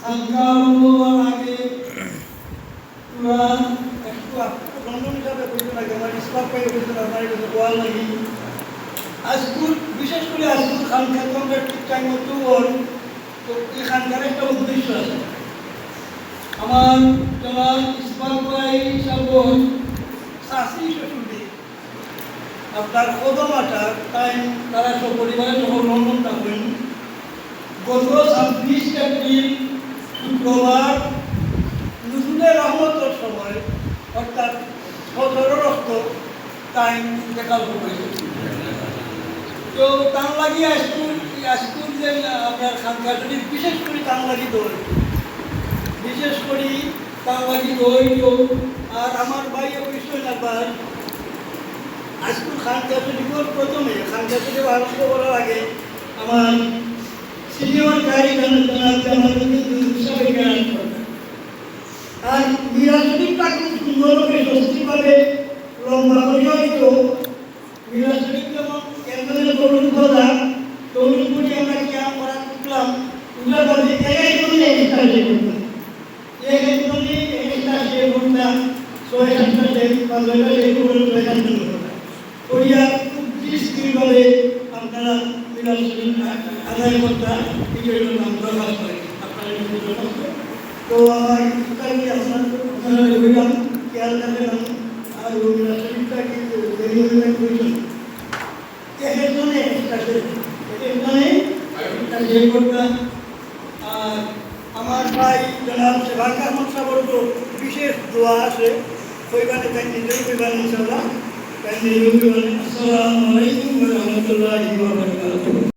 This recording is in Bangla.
খানকার আগে তোরা একটু লন্ডন হিসাবে বলতে লাগে আমার ইসলাম পাই বলতে আমার এটা গোয়াল লাগি আজকুর বিশেষ করে আজকুর খানকার আমরা ঠিক টাইম মতো তো এই খানকার একটা উদ্দেশ্য আছে আমার যারা ইসলাম পাই সব শাস্তি শ্বশুরদি আপনার কদমাটা তাই তারা সব পরিবারে যখন লন্ডন থাকবেন গত 26 এপ্রিল শুক্রবার নজরুলের রহমতের সময় অর্থাৎ 17 রক্ত টাইম দেখাল হয়েছে তো তার লাগি আজকুর যে আপনার খানকার যদি বিশেষ করে তার লাগি দই বিশেষ করে তার লাগি দই আর আমার ভাই অবশ্যই একবার আজকুর খানকার শরীফের প্রথমে খানকার শরীফ আরম্ভ করার আগে আমার সিনিয়র গাড়ি আর মিরা শরীফটা খুব সুন্দরভাবে সস্তিভাবে লম্বা পরিচালিত মিরা শরীফ যেমন কেন্দ্রের তরুণ কথা তরুণ করে আমরা ক্যাম্প করা করলাম উল্টা বলতে একাই করলে একটা সে করতাম একাই করলে একটা সে করতাম 6-7টা সে 15টা সে করতাম 6-7টা করতাম করিয়া খুব দৃষ্টিভাবে আপনারা মিরা শরীফ আদায় করতাম এই জন্য আমরা বাস করি আপনারা তো আমার ইত্যাদি আপনারা বললাম খেয়াল রাখবেন আর মিরা শরীফটাকে ডেলিভারি করছেন এখানে আর আমার ভাই জনাব সেবাক আহমদ সাহেবের বিশেষ দোয়া আছে ওইখানে তাই নিজেই কইবেন ইনশাআল্লাহ তাই নিজেই কইবেন আসসালামু আলাইকুম ওয়া রাহমাতুল্লাহি ওয়া বারাকাতুহু।